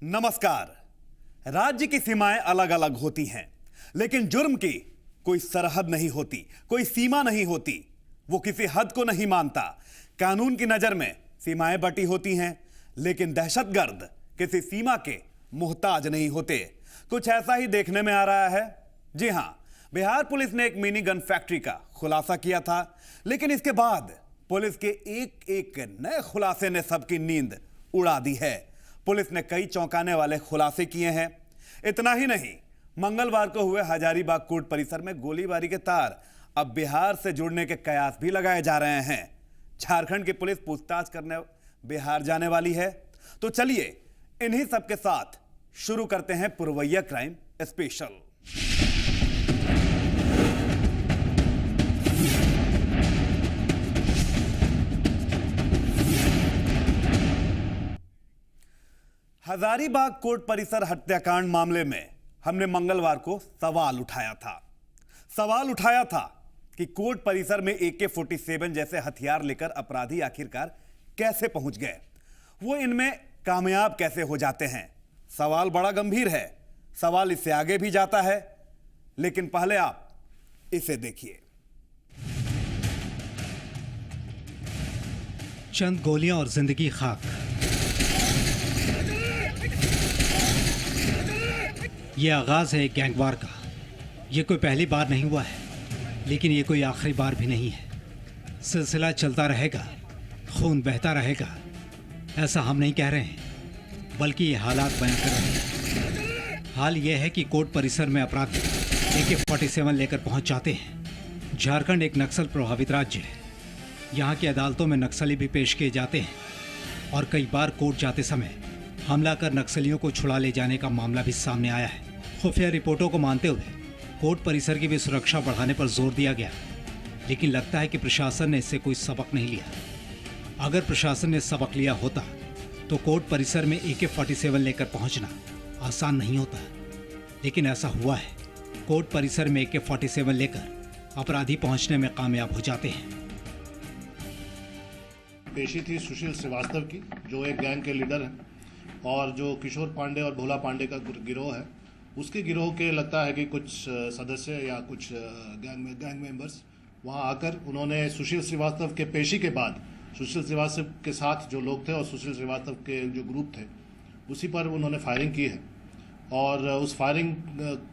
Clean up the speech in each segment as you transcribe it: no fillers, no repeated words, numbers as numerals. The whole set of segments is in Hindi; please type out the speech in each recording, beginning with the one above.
नमस्कार। राज्य की सीमाएं अलग अलग होती हैं, लेकिन जुर्म की कोई सरहद नहीं होती, कोई सीमा नहीं होती। वो किसी हद को नहीं मानता। कानून की नजर में सीमाएं बटी होती हैं, लेकिन दहशतगर्द किसी सीमा के मोहताज नहीं होते। कुछ ऐसा ही देखने में आ रहा है। जी हां, बिहार पुलिस ने एक मिनी गन फैक्ट्री का खुलासा किया था, लेकिन इसके बाद पुलिस के एक एक नए खुलासे ने सबकी नींद उड़ा दी है। पुलिस ने कई चौंकाने वाले खुलासे किए हैं। इतना ही नहीं, मंगलवार को हुए हजारीबाग कोर्ट परिसर में गोलीबारी के तार अब बिहार से जुड़ने के कयास भी लगाए जा रहे हैं। झारखंड की पुलिस पूछताछ करने बिहार जाने वाली है। तो चलिए इन्हीं सब के साथ शुरू करते हैं पुरवैया क्राइम स्पेशल। हजारीबाग कोर्ट परिसर हत्याकांड मामले में हमने मंगलवार को सवाल उठाया था कि कोर्ट परिसर में AK-47 जैसे हथियार लेकर अपराधी आखिरकार कैसे पहुंच गए, वो इनमें कामयाब कैसे हो जाते हैं। सवाल बड़ा गंभीर है, सवाल इससे आगे भी जाता है, लेकिन पहले आप इसे देखिए। चंद गोलियां और जिंदगी खाक। ये आगाज है एक गैंगवार का। ये कोई पहली बार नहीं हुआ है, लेकिन ये कोई आखिरी बार भी नहीं है। सिलसिला चलता रहेगा, खून बहता रहेगा, ऐसा हम नहीं कह रहे हैं, बल्कि ये हालात बयां कर रहे हैं। हाल ये है कि कोर्ट परिसर में अपराधी AK-47 लेकर पहुंच जाते हैं। झारखंड एक नक्सल प्रभावित राज्य है। यहाँ की अदालतों में नक्सली भी पेश किए जाते हैं और कई बार कोर्ट जाते समय हमला कर नक्सलियों को छुड़ा ले जाने का मामला भी सामने आया है। खुफिया रिपोर्टों को मानते हुए कोर्ट परिसर की भी सुरक्षा बढ़ाने पर जोर दिया गया, लेकिन लगता है कि प्रशासन ने इससे कोई सबक नहीं लिया। अगर प्रशासन ने सबक लिया होता तो कोर्ट परिसर में AK-47 लेकर पहुंचना आसान नहीं होता, लेकिन ऐसा हुआ है। कोर्ट परिसर में AK-47 लेकर अपराधी पहुंचने में कामयाब हो जाते हैं। पेशी थी सुशील श्रीवास्तव की, जो एक गैंग के लीडर हैं, और जो किशोर पांडे और भोला पांडे का गिरोह है, उसके गिरोह के लगता है कि कुछ सदस्य या कुछ गैंग मेंबर्स वहां आकर उन्होंने सुशील श्रीवास्तव के पेशी के बाद सुशील श्रीवास्तव के साथ जो लोग थे और सुशील श्रीवास्तव के जो ग्रुप थे उसी पर उन्होंने फायरिंग की है। और उस फायरिंग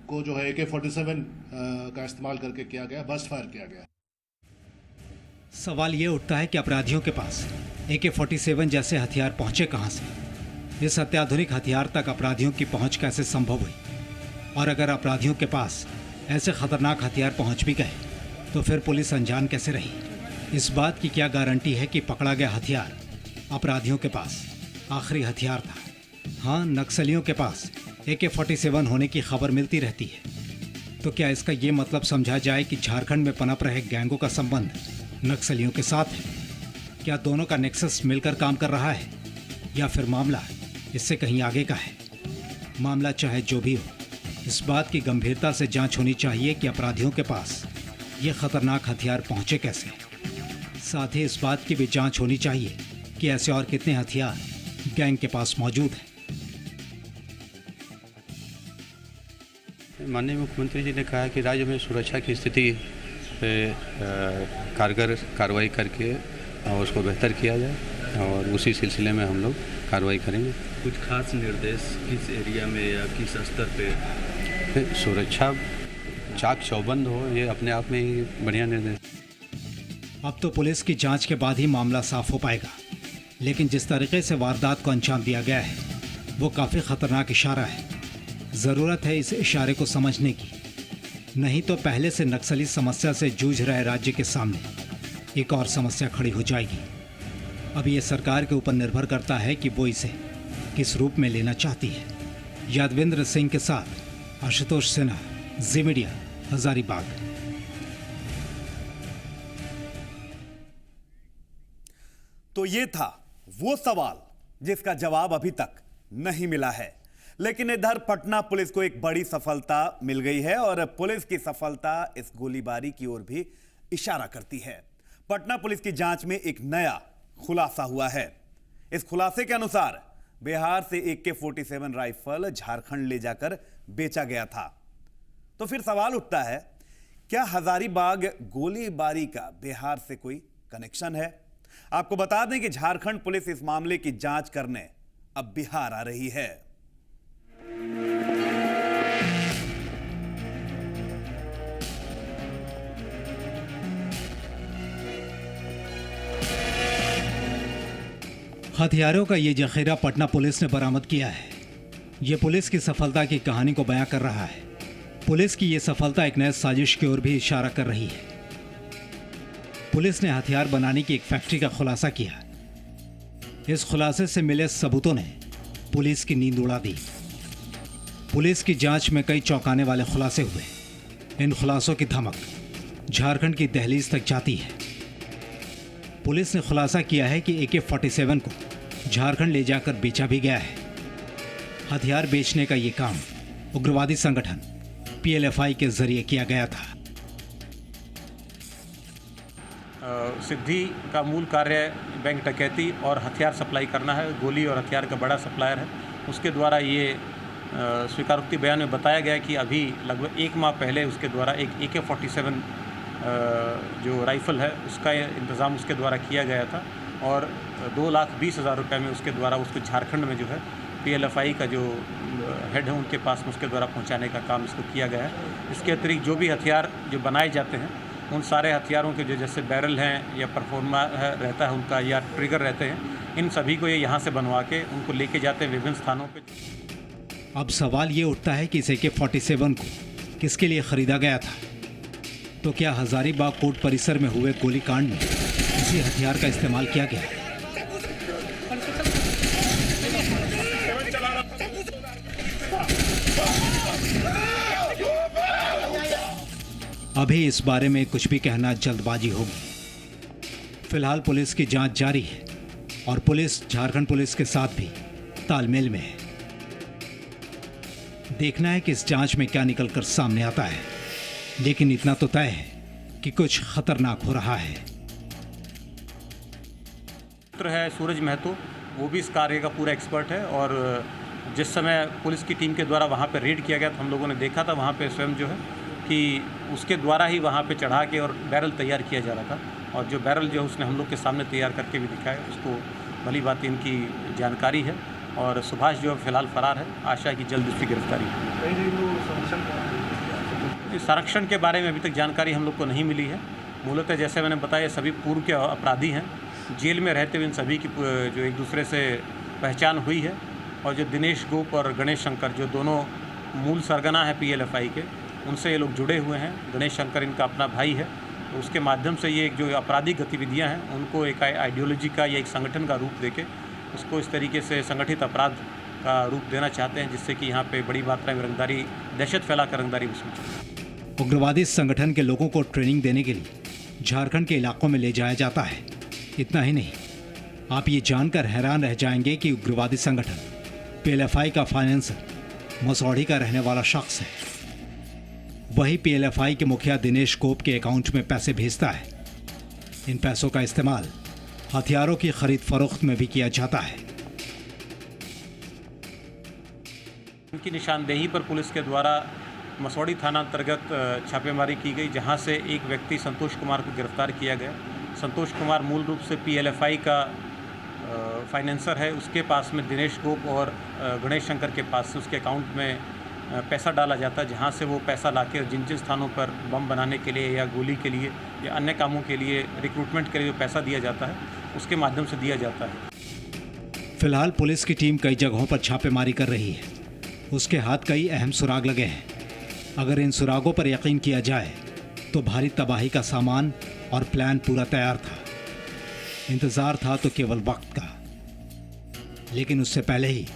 को जो है AK-47 का इस्तेमाल करके किया गया, बस्ट फायर किया गया। सवाल ये उठता है कि अपराधियों के पास AK-47 जैसे हथियार पहुंचे कहां से? इस अत्याधुनिक हथियार तक अपराधियों की पहुंच कैसे संभव हुई? और अगर अपराधियों के पास ऐसे खतरनाक हथियार पहुंच भी गए तो फिर पुलिस अनजान कैसे रही? इस बात की क्या गारंटी है कि पकड़ा गया हथियार अपराधियों के पास आखिरी हथियार था? हाँ, नक्सलियों के पास AK-47 होने की खबर मिलती रहती है। तो क्या इसका ये मतलब समझा जाए कि झारखंड में पनप रहे गैंगों का संबंध नक्सलियों के साथ है? क्या दोनों का नेक्सस मिलकर काम कर रहा है, या फिर मामला इससे कहीं आगे का है? मामला चाहे जो भी हो, इस बात की गंभीरता से जांच होनी चाहिए कि अपराधियों के पास ये खतरनाक हथियार पहुंचे कैसे। साथ ही इस बात की भी जांच होनी चाहिए कि ऐसे और कितने हथियार गैंग के पास मौजूद हैं। माननीय मुख्यमंत्री जी ने कहा कि राज्य में सुरक्षा की स्थिति पे कारगर कार्रवाई करके और उसको बेहतर किया जाए, और उसी सिलसिले में हम लोग कार्रवाई करेंगे। कुछ खास निर्देश किस एरिया में या किस स्तर पे? सुरक्षा चाक चौबंद हो, ये अपने आप में ही बढ़िया निर्देश। अब तो पुलिस की जांच के बाद ही मामला साफ हो पाएगा, लेकिन जिस तरीके से वारदात को अंजाम दिया गया है वो काफ़ी खतरनाक इशारा है। ज़रूरत है इस इशारे को समझने की, नहीं तो पहले से नक्सली समस्या से जूझ रहे राज्य के सामने एक और समस्या खड़ी हो जाएगी। अब ये सरकार के ऊपर निर्भर करता है कि वो इसे किस रूप में लेना चाहती है। यादवेंद्र सिंह के साथ आशुतोष सिन्हा, जी मीडिया, हजारीबाग। तो ये था वो सवाल जिसका जवाब अभी तक नहीं मिला है, लेकिन इधर पटना पुलिस को एक बड़ी सफलता मिल गई है और पुलिस की सफलता इस गोलीबारी की ओर भी इशारा करती है। पटना पुलिस की जांच में एक नया खुलासा हुआ है। इस खुलासे के अनुसार बिहार से AK-47 राइफल झारखंड ले जाकर बेचा गया था। तो फिर सवाल उठता है, क्या हजारीबाग गोलीबारी का बिहार से कोई कनेक्शन है? आपको बता दें कि झारखंड पुलिस इस मामले की जांच करने अब बिहार आ रही है। हथियारों का ये जखीरा पटना पुलिस ने बरामद किया है। ये पुलिस की सफलता की कहानी को बयां कर रहा है। पुलिस की ये सफलता एक नए साजिश की ओर भी इशारा कर रही है। पुलिस ने हथियार बनाने की एक फैक्ट्री का खुलासा किया। इस खुलासे से मिले सबूतों ने पुलिस की नींद उड़ा दी। पुलिस की जांच में कई चौंकाने वाले खुलासे हुए। इन खुलासों की धमक झारखंड की दहलीज तक जाती है। पुलिस ने खुलासा किया है कि AK-47 को झारखंड ले जाकर बेचा भी गया है। हथियार बेचने का ये काम उग्रवादी संगठन PLFI के जरिए किया गया था। सिद्धि का मूल कार्य बैंक डकैती और हथियार सप्लाई करना है। गोली और हथियार का बड़ा सप्लायर है। उसके द्वारा ये स्वीकारोक्ति बयान में बताया गया कि अभी लगभग 1 माह पहले उसके द्वारा एक AK-47 जो राइफ़ल है उसका इंतज़ाम उसके द्वारा किया गया था और 2,20,000 रुपये में उसके द्वारा उसको झारखंड में जो है PLFI का जो हेड है उनके पास में उसके द्वारा पहुंचाने का काम इसको किया गया है। इसके अतिरिक्त जो भी हथियार जो बनाए जाते हैं उन सारे हथियारों के जो जैसे बैरल हैं या परफॉर्मा रहता है उनका या ट्रिगर रहते हैं, इन सभी को ये यहाँ से बनवा के उनको लेके जाते हैं विभिन्न स्थानों पर। अब सवाल ये उठता है कि इस AK-47 को किसके लिए खरीदा गया था? तो क्या हजारीबाग कोर्ट परिसर में हुए गोलीकांड में इसी हथियार का इस्तेमाल किया गया? अभी इस बारे में कुछ भी कहना जल्दबाजी होगी। फिलहाल पुलिस की जांच जारी है और पुलिस झारखंड पुलिस के साथ भी तालमेल में है। देखना है कि इस जांच में क्या निकलकर सामने आता है, लेकिन इतना तो तय है कि कुछ खतरनाक हो रहा है। मित्र है सूरज महतो, वो भी इस कार्य का पूरा एक्सपर्ट है और जिस समय पुलिस की टीम के द्वारा वहाँ पर रेड किया गया तो हम लोगों ने देखा था वहाँ पे स्वयं जो है कि उसके द्वारा ही वहाँ पे चढ़ा के और बैरल तैयार किया जा रहा था और जो बैरल जो है उसने हम लोग के सामने तैयार करके भी दिखाया। उसको भली बात इनकी जानकारी है और सुभाष जो फिलहाल फरार है। आशा है कि जल्द उसकी गिरफ्तारी हो। संरक्षण के बारे में अभी तक जानकारी हम लोग को नहीं मिली है। मूलतः जैसे मैंने बताया सभी पूर्व के अपराधी हैं। जेल में रहते हुए इन सभी की जो एक दूसरे से पहचान हुई है और जो दिनेश गोप और गणेश शंकर जो दोनों मूल सरगना है PLFI के, उनसे ये लोग जुड़े हुए हैं। गणेश शंकर इनका अपना भाई है, तो उसके माध्यम से ये जो आपराधिक गतिविधियां हैं उनको एक आइडियोलॉजी का या एक संगठन का रूप देके उसको इस तरीके से संगठित अपराध का रूप देना चाहते हैं, जिससे कि यहाँ पे बड़ी मात्रा में रंगदारी, दहशत फैलाकर रंगदारी वसूल। उग्रवादी संगठन के लोगों को ट्रेनिंग देने के लिए झारखंड के इलाकों में ले जाया जाता है। इतना ही नहीं, आप ये जानकर हैरान रह जाएंगे कि उग्रवादी संगठन PLFI का फाइनेंसर मसौढ़ी का रहने वाला शख्स है। वही PLFI के मुखिया दिनेश गोप के अकाउंट में पैसे भेजता है। इन पैसों का इस्तेमाल हथियारों की खरीद फरोख्त में भी किया जाता है। उनकी निशानदेही पर पुलिस के द्वारा मसौढ़ी थाना अंतर्गत छापेमारी की गई, जहां से एक व्यक्ति संतोष कुमार को गिरफ्तार किया गया। संतोष कुमार मूल रूप से PLFI का फाइनेंसर है। उसके पास में दिनेश गोप और गणेश शंकर के पास से उसके अकाउंट में पैसा डाला जाता है, जहां से वो पैसा लाके जिन जिन स्थानों पर बम बनाने के लिए या गोली के लिए या अन्य कामों के लिए रिक्रूटमेंट के लिए जो पैसा दिया जाता है उसके माध्यम से दिया जाता है। फिलहाल पुलिस की टीम कई जगहों पर छापेमारी कर रही है। उसके हाथ कई अहम सुराग लगे हैं। अगर इन सुरागों पर यकीन किया जाए तो भारी तबाही का सामान और प्लान पूरा तैयार था। इंतजार था तो केवल वक्त का, लेकिन उससे पहले ही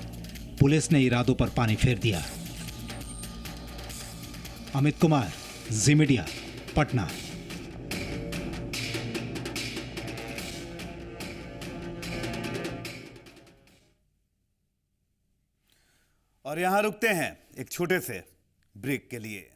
पुलिस ने इरादों पर पानी फेर दिया। अमित कुमार, जी मीडिया, पटना। और यहां रुकते हैं एक छोटे से ब्रेक के लिए।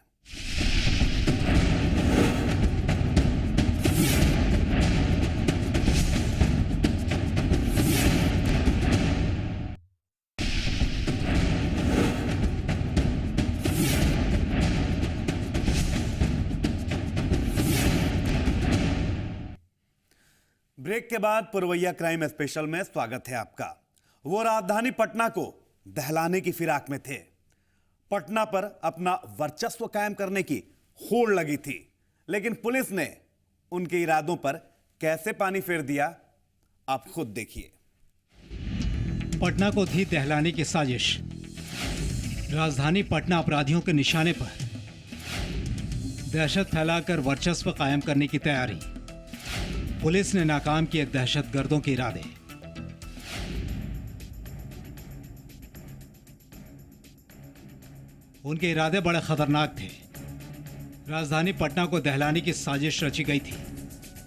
ब्रेक के बाद पुरवैया क्राइम स्पेशल में स्वागत है आपका। वो राजधानी पटना को दहलाने की फिराक में थे। पटना पर अपना वर्चस्व कायम करने की होड़ लगी थी, लेकिन पुलिस ने उनके इरादों पर कैसे पानी फेर दिया, आप खुद देखिए। पटना को थी दहलाने की साजिश। राजधानी पटना अपराधियों के निशाने पर दहशत फैलाकर वर्चस्व कायम करने की तैयारी। पुलिस ने नाकाम किए दहशतगर्दों के इरादे। उनके इरादे बड़े खतरनाक थे। राजधानी पटना को दहलाने की साजिश रची गई थी।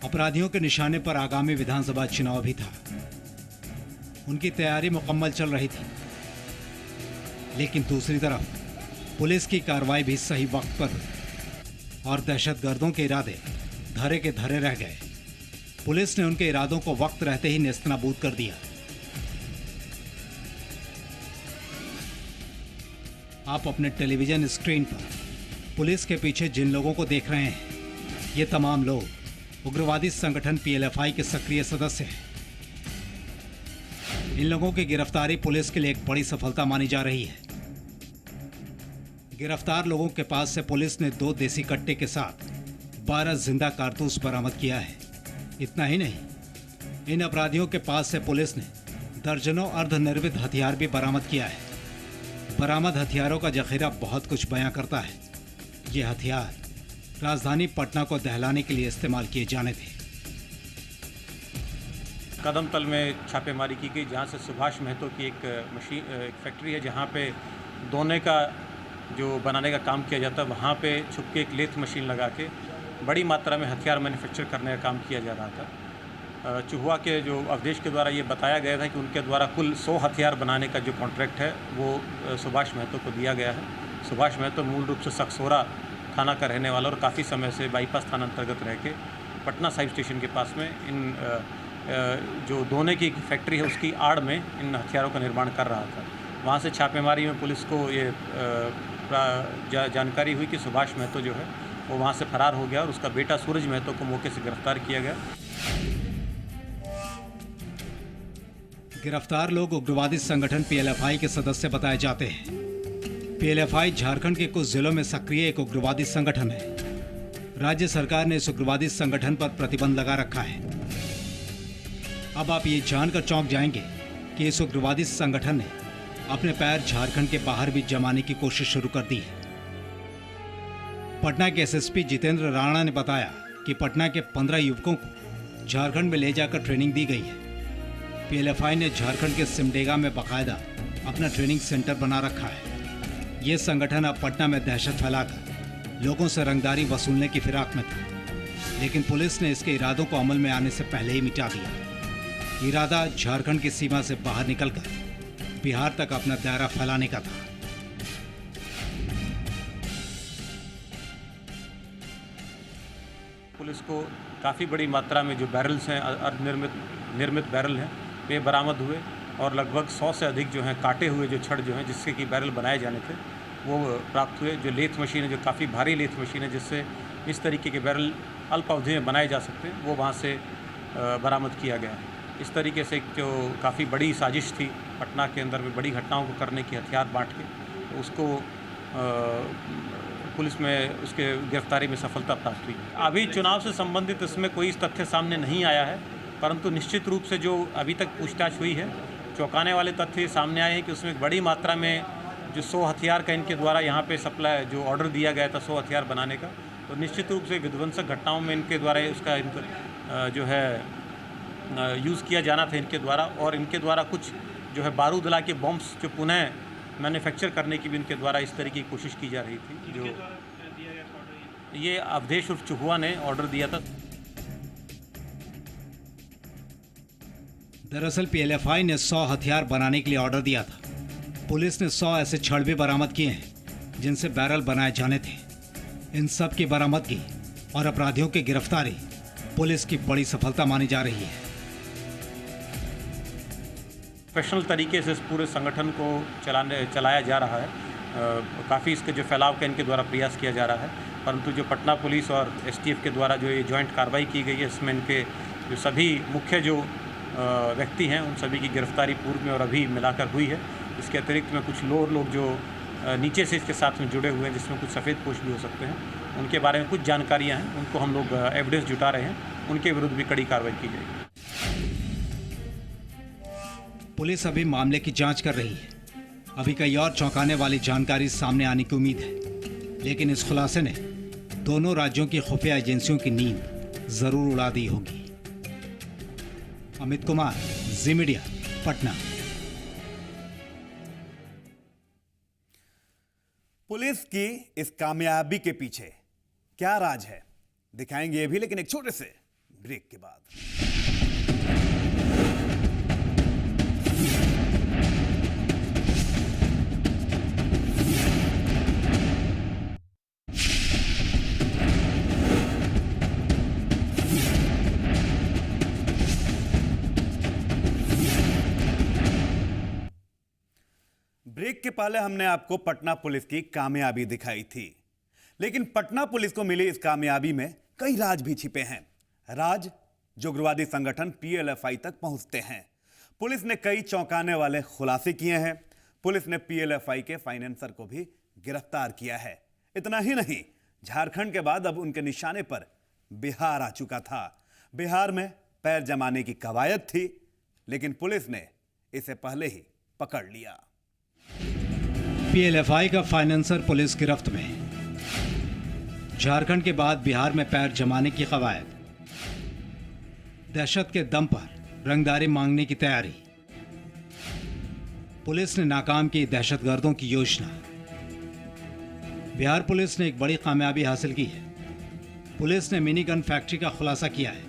अपराधियों के निशाने पर आगामी विधानसभा चुनाव भी था। उनकी तैयारी मुकम्मल चल रही थी, लेकिन दूसरी तरफ पुलिस की कार्रवाई भी सही वक्त पर हुई और दहशतगर्दों के इरादे धरे के धरे रह गए। पुलिस ने उनके इरादों को वक्त रहते ही नेस्तनाबूद कर दिया। आप अपने टेलीविजन स्क्रीन पर पुलिस के पीछे जिन लोगों को देख रहे हैं, ये तमाम लोग उग्रवादी संगठन पीएलएफआई के सक्रिय सदस्य हैं। इन लोगों की गिरफ्तारी पुलिस के लिए एक बड़ी सफलता मानी जा रही है। गिरफ्तार लोगों के पास से पुलिस ने 2 देसी कट्टे के साथ 12 जिंदा कारतूस बरामद किया है। इतना ही नहीं, इन अपराधियों के पास से पुलिस ने दर्जनों अर्धनिर्मित हथियार भी बरामद किया है। बरामद हथियारों का जखीरा बहुत कुछ बयां करता है। ये हथियार राजधानी पटना को दहलाने के लिए इस्तेमाल किए जाने थे। कदमतल में छापेमारी की गई, जहाँ से सुभाष महतो की एक फैक्ट्री है, जहाँ पे दोने का जो बनाने का काम किया जाता है। वहाँ पे छुप के एक लेथ मशीन लगा के बड़ी मात्रा में हथियार मैन्युफैक्चर करने का काम किया जा रहा था। चुहुआ के जो अवधेश के द्वारा ये बताया गया था कि उनके द्वारा कुल 100 हथियार बनाने का जो कॉन्ट्रैक्ट है वो सुभाष महतो को दिया गया है। सुभाष महतो मूल रूप से सकसोरा थाना का रहने वाला और काफ़ी समय से बाईपास थाना अंतर्गत रह के पटना साहिब स्टेशन के पास में इन जो दोने की फैक्ट्री है उसकी आड़ में इन हथियारों का निर्माण कर रहा था। वहाँ से छापेमारी में पुलिस को ये जानकारी हुई कि सुभाष महतो जो है वो वहाँ से फरार हो गया और उसका बेटा सूरज महतो को मौके से गिरफ्तार किया गया। गिरफ्तार लोग उग्रवादी संगठन पीएलएफआई के सदस्य बताए जाते हैं। पीएलएफआई झारखंड के कुछ जिलों में सक्रिय एक उग्रवादी संगठन है। राज्य सरकार ने इस उग्रवादी संगठन पर प्रतिबंध लगा रखा है। अब आप ये जानकर चौंक जाएंगे कि इस उग्रवादी संगठन ने अपने पैर झारखंड के बाहर भी जमाने की कोशिश शुरू कर दी है। पटना के एसएसपी जितेंद्र राणा ने बताया कि पटना के 15 युवकों को झारखंड में ले जाकर ट्रेनिंग दी गई है। पीएलएफआई ने झारखंड के सिमडेगा में बाकायदा अपना ट्रेनिंग सेंटर बना रखा है। ये संगठन अब पटना में दहशत फैलाकर लोगों से रंगदारी वसूलने की फिराक में था, लेकिन पुलिस ने इसके इरादों को अमल में आने से पहले ही मिटा दिया। इरादा झारखंड की सीमा से बाहर निकलकर बिहार तक अपना दायरा फैलाने का था। पुलिस को काफ़ी बड़ी मात्रा में जो बैरल्स हैं, निर्मित बैरल हैं, वे बरामद हुए और लगभग 100 से अधिक जो हैं काटे हुए जो छड़ जो हैं जिससे कि बैरल बनाए जाने थे वो प्राप्त हुए। जो लेथ मशीन है, जो काफ़ी भारी लेथ मशीन है जिससे इस तरीके के बैरल अल्प अवधि में बनाए जा सकते हैं, वो वहाँ से बरामद किया गया है। इस तरीके से जो काफ़ी बड़ी साजिश थी पटना के अंदर में बड़ी घटनाओं को करने की, हथियार बांट के, तो उसको पुलिस में उसके गिरफ्तारी में सफलता प्राप्त हुई। अभी चुनाव से संबंधित इसमें कोई तथ्य सामने नहीं आया है, परंतु निश्चित रूप से जो अभी तक पूछताछ हुई है, चौंकाने वाले तथ्य सामने आए हैं कि उसमें बड़ी मात्रा में जो 100 हथियार का इनके द्वारा यहाँ पे सप्लाई जो ऑर्डर दिया गया था 100 हथियार बनाने का, तो निश्चित रूप से विध्वंसक घटनाओं में इनके द्वारा उसका जो है यूज़ किया जाना था इनके द्वारा, और इनके द्वारा कुछ जो है बारूद ला के बॉम्ब्स जो पुनः मैन्युफैक्चर करने की भी इनके द्वारा इस तरीके की कोशिश की जा रही थी। जो ये अवधेश उर्फ चुहुआ ने ऑर्डर दिया था। दरअसल पीएलएफआई ने 100 हथियार बनाने के लिए ऑर्डर दिया था। पुलिस ने 100 ऐसे छड़ भी बरामद किए हैं जिनसे बैरल बनाए जाने थे। इन सब की बरामदगी और अपराधियों की गिरफ्तारी पुलिस की बड़ी सफलता मानी जा रही है। प्रोफेशनल तरीके से इस पूरे संगठन को चलाया जा रहा है। काफ़ी इसके जो फैलाव का इनके द्वारा प्रयास किया जा रहा है, परंतु जो पटना पुलिस और एसटीएफ के द्वारा जो ये जॉइंट कार्रवाई की गई है, इसमें इनके जो सभी मुख्य जो व्यक्ति हैं उन सभी की गिरफ्तारी पूर्व में और अभी मिलाकर हुई है। इसके अतिरिक्त में कुछ लोग जो नीचे से इसके साथ में जुड़े हुए हैं, जिसमें कुछ सफ़ेद पोश भी हो सकते हैं, उनके बारे में कुछ जानकारियां हैं, उनको हम लोग एविडेंस जुटा रहे हैं, उनके विरुद्ध भी कड़ी कार्रवाई की जाएगी। पुलिस अभी मामले की जांच कर रही है। अभी कई और चौंकाने वाली जानकारी सामने आने की उम्मीद है, लेकिन इस खुलासे ने दोनों राज्यों की खुफिया एजेंसियों की नींद जरूर उड़ा दी होगी। अमित कुमार, जी मीडिया, पटना। पुलिस की इस कामयाबी के पीछे क्या राज है, दिखाएंगे ये भी, लेकिन एक छोटे से ब्रेक के बाद। ब्रेक के पहले हमने आपको पटना पुलिस की कामयाबी दिखाई थी, लेकिन पटना पुलिस को मिली इस कामयाबी में कई राज भी छिपे हैं। राज जो उग्रवादी संगठन पीएलएफआई तक पहुंचते हैं। पुलिस ने कई चौंकाने वाले खुलासे किए हैं। पुलिस ने पीएलएफआई के फाइनेंसर को भी गिरफ्तार किया है। इतना ही नहीं, झारखंड के बाद अब उनके निशाने पर बिहार आ चुका था। बिहार में पैर जमाने की कवायद थी, लेकिन पुलिस ने इसे पहले ही पकड़ लिया। पीएलएफआई का फाइनेंसर पुलिस गिरफ्त में। झारखंड के बाद बिहार में पैर जमाने की कवायद। दहशत के दम पर रंगदारी मांगने की तैयारी। पुलिस ने नाकाम की दहशतगर्दों की योजना। बिहार पुलिस ने एक बड़ी कामयाबी हासिल की है। पुलिस ने मिनी गन फैक्ट्री का खुलासा किया है।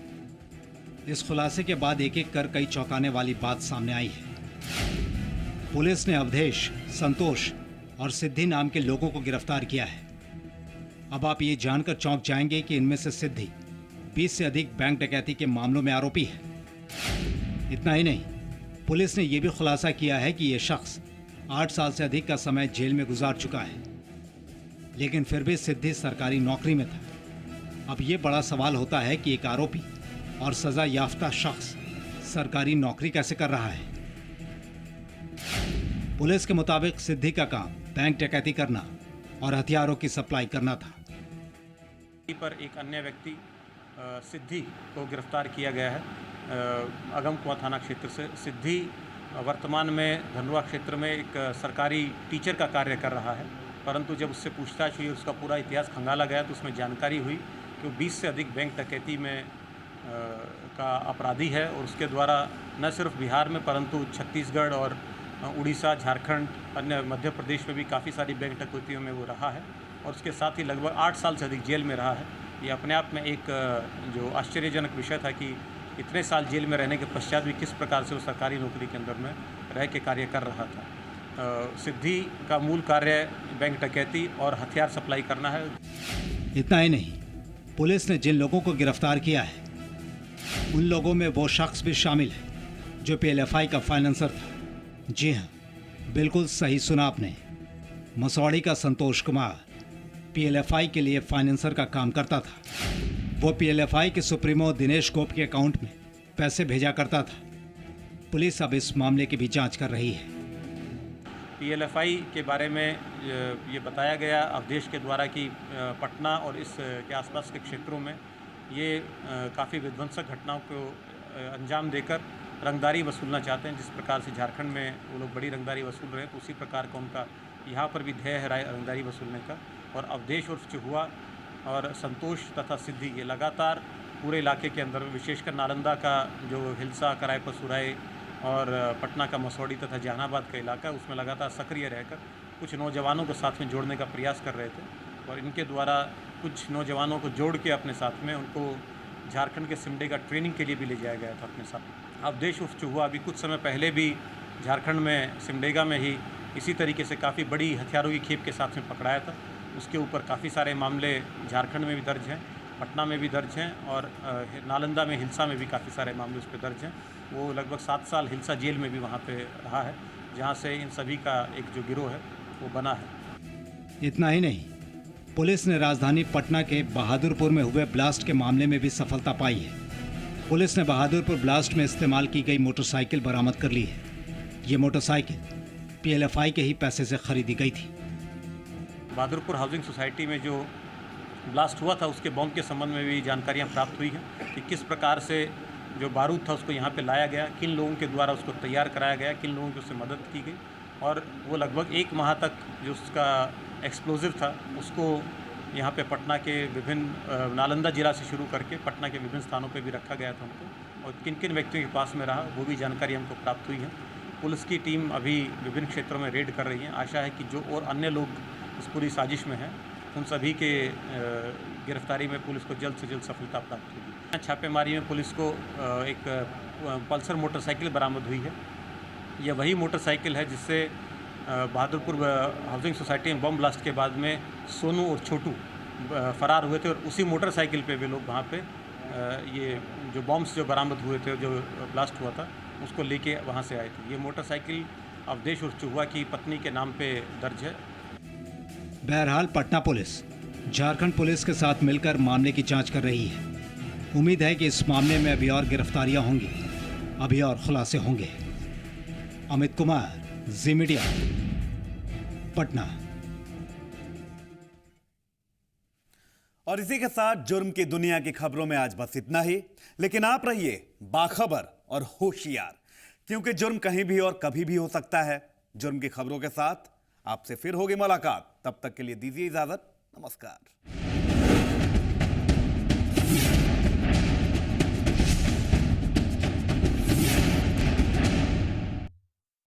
इस खुलासे के बाद एक एक कर कई चौंकाने वाली बात सामने आई है। पुलिस ने अवधेश, संतोष और सिद्धि नाम के लोगों को गिरफ्तार किया है। अब आप ये जानकर चौंक जाएंगे कि इनमें से सिद्धि 20 से अधिक बैंक डकैती के मामलों में आरोपी है। इतना ही नहीं, पुलिस ने यह भी खुलासा किया है कि यह शख्स 8 साल से अधिक का समय जेल में गुजार चुका है, लेकिन फिर भी सिद्धि सरकारी नौकरी में था। अब यह बड़ा सवाल होता है कि एक आरोपी और सजा याफ्ता शख्स सरकारी नौकरी कैसे कर रहा है। पुलिस के मुताबिक सिद्धि का काम बैंक डकैती करना और हथियारों की सप्लाई करना था। पर एक अन्य व्यक्ति सिद्धि को गिरफ्तार किया गया है अगमकुआं थाना क्षेत्र से। सिद्धि वर्तमान में धनवा क्षेत्र में एक सरकारी टीचर का कार्य कर रहा है, परंतु जब उससे पूछताछ हुई, उसका पूरा इतिहास खंगाला गया तो उसमें जानकारी हुई कि वो 20 से अधिक बैंक डकैती में का अपराधी है और उसके द्वारा न सिर्फ बिहार में परंतु छत्तीसगढ़ और उड़ीसा, झारखंड, अन्य मध्य प्रदेश में भी काफ़ी सारी बैंक डकैतियों में वो रहा है और उसके साथ ही लगभग 8 साल से अधिक जेल में रहा है। ये अपने आप में एक जो आश्चर्यजनक विषय था कि इतने साल जेल में रहने के पश्चात भी किस प्रकार से वो सरकारी नौकरी के अंदर में रह के कार्य कर रहा था। सिद्धि का मूल कार्य बैंक डकैती और हथियार सप्लाई करना है। इतना ही नहीं, पुलिस ने जिन लोगों को गिरफ्तार किया है उन लोगों में वो शख्स भी शामिल है जो पीएलएफआई का फाइनेंसर था। जी हाँ, बिल्कुल सही सुना आपने। मसौड़ी का संतोष कुमार पीएलएफआई के लिए फाइनेंसर का काम करता था। वो पीएलएफआई के सुप्रीमो दिनेश गोप के अकाउंट में पैसे भेजा करता था। पुलिस अब इस मामले की भी जांच कर रही है। पीएलएफआई के बारे में ये बताया गया अवधेश के द्वारा कि पटना और इस के आसपास के क्षेत्रों में ये काफ़ी विध्वंसक घटनाओं को अंजाम देकर रंगदारी वसूलना चाहते हैं। जिस प्रकार से झारखंड में वो लोग बड़ी रंगदारी वसूल रहे हैं, तो उसी प्रकार का उनका यहाँ पर भी ध्येय है रंगदारी वसूलने का। और अवधेश उर्फ चहुआ और संतोष तथा सिद्धि ये लगातार पूरे इलाके के अंदर, विशेषकर नालंदा का जो हिलसा, करायपुर, सुराई और पटना का मसौड़ी तथा जहानाबाद का इलाका, उसमें लगातार सक्रिय रहकर कुछ नौजवानों को साथ में जोड़ने का प्रयास कर रहे थे और इनके द्वारा कुछ नौजवानों को जोड़ के अपने साथ में उनको झारखंड के सिमडेगा ट्रेनिंग के लिए भी ले जाया गया था अपने साथ। अवधेश उर्फ चहुआ अभी कुछ समय पहले भी झारखंड में सिमडेगा में ही इसी तरीके से काफ़ी बड़ी हथियारों की खेप के साथ में पकड़ाया था। उसके ऊपर काफ़ी सारे मामले झारखंड में भी दर्ज हैं, पटना में भी दर्ज हैं और नालंदा में हिलसा में भी काफ़ी सारे मामले उस पर दर्ज हैं। वो लगभग 7 साल हिलसा जेल में भी वहाँ पे रहा है, जहाँ से इन सभी का एक जो गिरोह है वो बना है। इतना ही नहीं, पुलिस ने राजधानी पटना के बहादुरपुर में हुए ब्लास्ट के मामले में भी सफलता पाई है। पुलिस ने बहादुरपुर ब्लास्ट में इस्तेमाल की गई मोटरसाइकिल बरामद कर ली है। ये मोटरसाइकिल पीएलएफआई के ही पैसे से खरीदी गई थी। बहादुरपुर हाउसिंग सोसाइटी में जो ब्लास्ट हुआ था उसके बॉम्ब के संबंध में भी जानकारियां प्राप्त हुई हैं कि किस प्रकार से जो बारूद था उसको यहाँ पे लाया गया, किन लोगों के द्वारा उसको तैयार कराया गया, किन लोगों की उससे मदद की गई, और वो लगभग 1 माह तक जो उसका एक्सप्लोजिव था उसको यहाँ पे पटना के विभिन्न नालंदा जिला से शुरू करके पटना के विभिन्न स्थानों पे भी रखा गया था उनको, और किन किन व्यक्तियों के पास में रहा वो भी जानकारी हमको प्राप्त हुई है। पुलिस की टीम अभी विभिन्न क्षेत्रों में रेड कर रही है। आशा है कि जो और अन्य लोग इस पूरी साजिश में हैं उन सभी के गिरफ्तारी में पुलिस को जल्द से जल्द सफलता प्राप्त होगी। छापेमारी में पुलिस को एक पल्सर मोटरसाइकिल बरामद हुई है। यह वही मोटरसाइकिल है जिससे बहादुरपुर हाउसिंग सोसाइटी में बम ब्लास्ट के बाद में सोनू और छोटू फरार हुए थे, और उसी मोटरसाइकिल पे वे लोग वहाँ पे ये जो बॉम्ब्स जो बरामद हुए थे, जो ब्लास्ट हुआ था, उसको लेके वहाँ से आए थे। ये मोटरसाइकिल अवधेश उर्फ चुहुआ की पत्नी के नाम पे दर्ज है। बहरहाल पटना पुलिस झारखंड पुलिस के साथ मिलकर मामले की जांच कर रही है। उम्मीद है कि इस मामले में अभी और गिरफ्तारियां होंगी, अभी और खुलासे होंगे। अमित कुमार, जी मीडिया, पटना। और इसी के साथ जुर्म की दुनिया की खबरों में आज बस इतना ही। लेकिन आप रहिए बाखबर और होशियार, क्योंकि जुर्म कहीं भी और कभी भी हो सकता है। जुर्म की खबरों के साथ आपसे फिर होगी मुलाकात। तब तक के लिए दीजिए इजाजत। नमस्कार।